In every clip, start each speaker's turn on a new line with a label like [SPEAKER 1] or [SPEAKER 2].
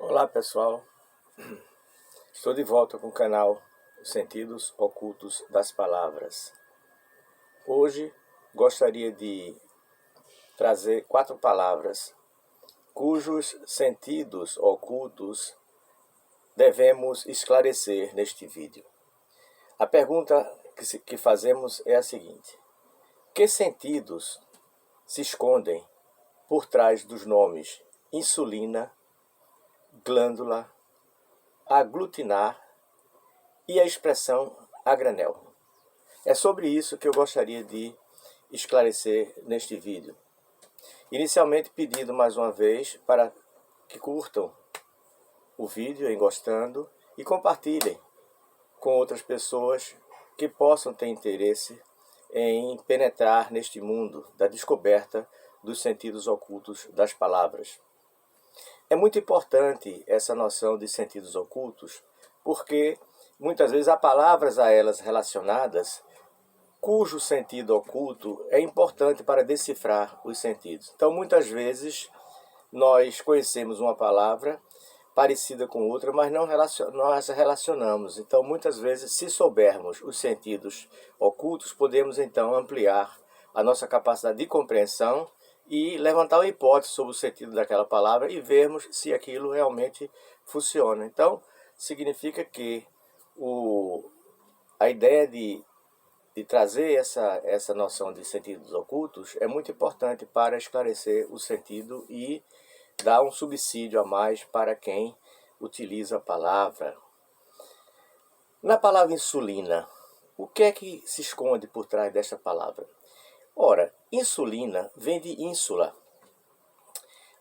[SPEAKER 1] Olá pessoal, estou de volta com o canal Os Sentidos Ocultos das Palavras. Hoje gostaria de trazer 4 palavras cujos sentidos ocultos devemos esclarecer neste vídeo. A pergunta que fazemos é a seguinte: que sentidos se escondem por trás dos nomes insulina, glândula, aglutinar e a expressão a granel? É sobre isso que eu gostaria de esclarecer neste vídeo. Inicialmente pedindo mais uma vez para que curtam o vídeo em gostando e compartilhem com outras pessoas que possam ter interesse em penetrar neste mundo da descoberta dos sentidos ocultos das palavras. É muito importante essa noção de sentidos ocultos, porque muitas vezes há palavras a elas relacionadas cujo sentido oculto é importante para decifrar os sentidos. Então, muitas vezes, nós conhecemos uma palavra parecida com outra, mas não nós relacionamos. Então, muitas vezes, se soubermos os sentidos ocultos, podemos, então, ampliar a nossa capacidade de compreensão e levantar uma hipótese sobre o sentido daquela palavra e vermos se aquilo realmente funciona. Então, significa que a ideia de trazer essa noção de sentidos ocultos é muito importante para esclarecer o sentido e dar um subsídio a mais para quem utiliza a palavra. Na palavra insulina, o que é que se esconde por trás desta palavra? Ora, insulina vem de ínsula.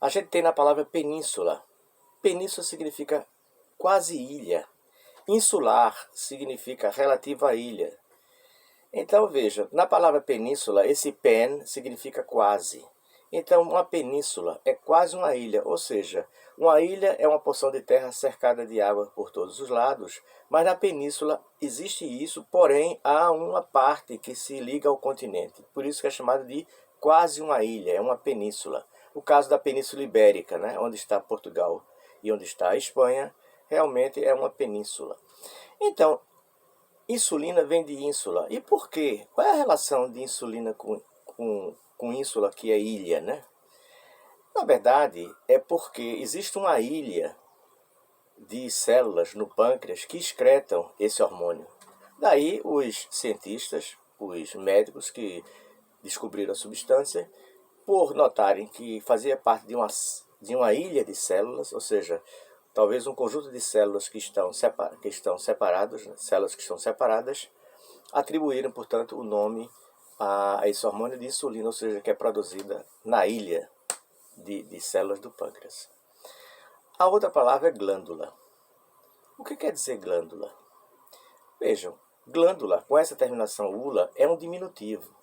[SPEAKER 1] A gente tem na palavra península. Península significa quase ilha. Insular significa relativa à ilha. Então veja, na palavra península, esse pen significa quase. Então uma península é quase uma ilha, ou seja, uma ilha é uma porção de terra cercada de água por todos os lados, mas na península existe isso, porém há uma parte que se liga ao continente. Por isso que é chamado de quase uma ilha, é uma península. O caso da Península Ibérica, né, onde está Portugal e onde está a Espanha, realmente é uma península. Então, insulina vem de ínsula. E por quê? Qual é a relação de insulina com ínsula, que é ilha, né? Na verdade, é porque existe uma ilha de células no pâncreas que excretam esse hormônio. Daí os cientistas, os médicos que descobriram a substância, por notarem que fazia parte de uma ilha de células, ou seja, talvez um conjunto de células que estão separadas, né? Células que estão separadas, atribuíram, portanto, o nome a esse hormônio de insulina, ou seja, que é produzida na ilha de células do pâncreas. A outra palavra é glândula. O que quer dizer glândula? Vejam, glândula, com essa terminação ula, é um diminutivo.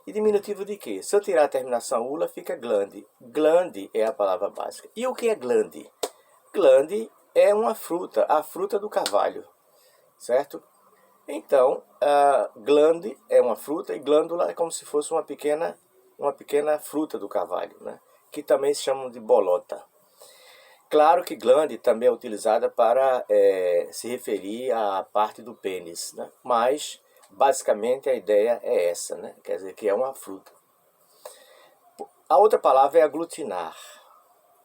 [SPEAKER 1] E diminutivo de quê? Se eu tirar a terminação ula, fica glande. Glande é a palavra básica. E o que é glande? Glande é uma fruta, a fruta do carvalho, certo? Então, a glande é uma fruta e glândula é como se fosse uma pequena fruta do carvalho, né? Que também se chamam de bolota. Claro que glande também é utilizada para se referir à parte do pênis, né? Mas basicamente a ideia é essa, né? Quer dizer que é uma fruta. A outra palavra é aglutinar.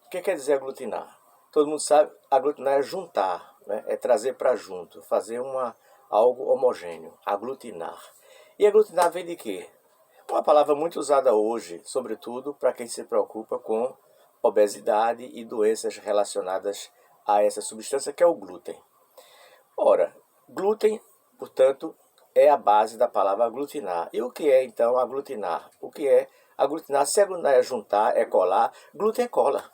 [SPEAKER 1] O que quer dizer aglutinar? Todo mundo sabe, aglutinar é juntar, né? É trazer para junto, fazer algo homogêneo, aglutinar. E aglutinar vem de quê? Uma palavra muito usada hoje, sobretudo para quem se preocupa com obesidade e doenças relacionadas a essa substância que é o glúten. Ora, glúten, portanto, é a base da palavra aglutinar. E o que é então aglutinar? O que é aglutinar? Se aglutinar é juntar, é colar, glúten é cola.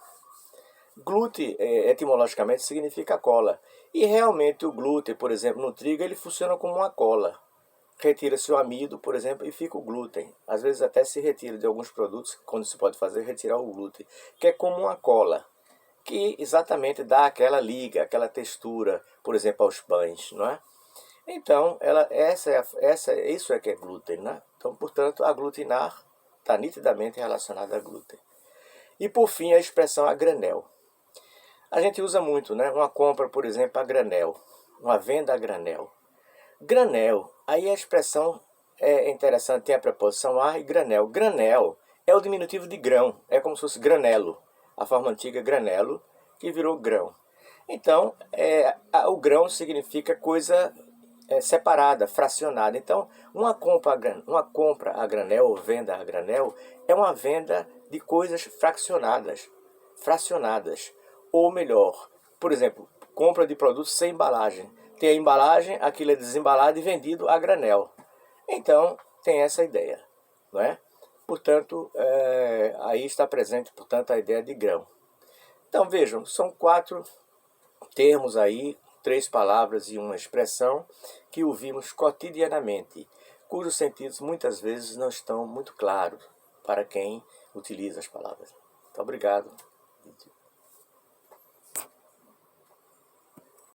[SPEAKER 1] Glúten, etimologicamente, significa cola. E realmente o glúten, por exemplo, no trigo, ele funciona como uma cola. Retira-se o amido, por exemplo, e fica o glúten. Às vezes até se retira de alguns produtos, quando se pode fazer, retirar o glúten, que é como uma cola, que exatamente dá aquela liga, aquela textura, por exemplo, aos pães, não é? Então, isso é que é glúten, né? Então, portanto, aglutinar está nitidamente relacionado a glúten. E por fim, a expressão a granel. A gente usa muito, né? Uma compra, por exemplo, a granel, uma venda a granel. Granel, aí a expressão é interessante, tem a preposição a e granel. Granel é o diminutivo de grão, é como se fosse granelo, a forma antiga granelo, que virou grão. Então, o grão significa coisa separada, fracionada. Então, uma compra a granel ou venda a granel é uma venda de coisas fracionadas. Ou melhor, por exemplo, compra de produtos sem embalagem. Tem a embalagem, aquilo é desembalado e vendido a granel. Então, tem essa ideia, não é? Portanto, aí está presente, portanto, a ideia de grão. Então, vejam, são 4 termos aí, 3 palavras e uma expressão que ouvimos cotidianamente, cujos sentidos muitas vezes não estão muito claros para quem utiliza as palavras. Muito obrigado.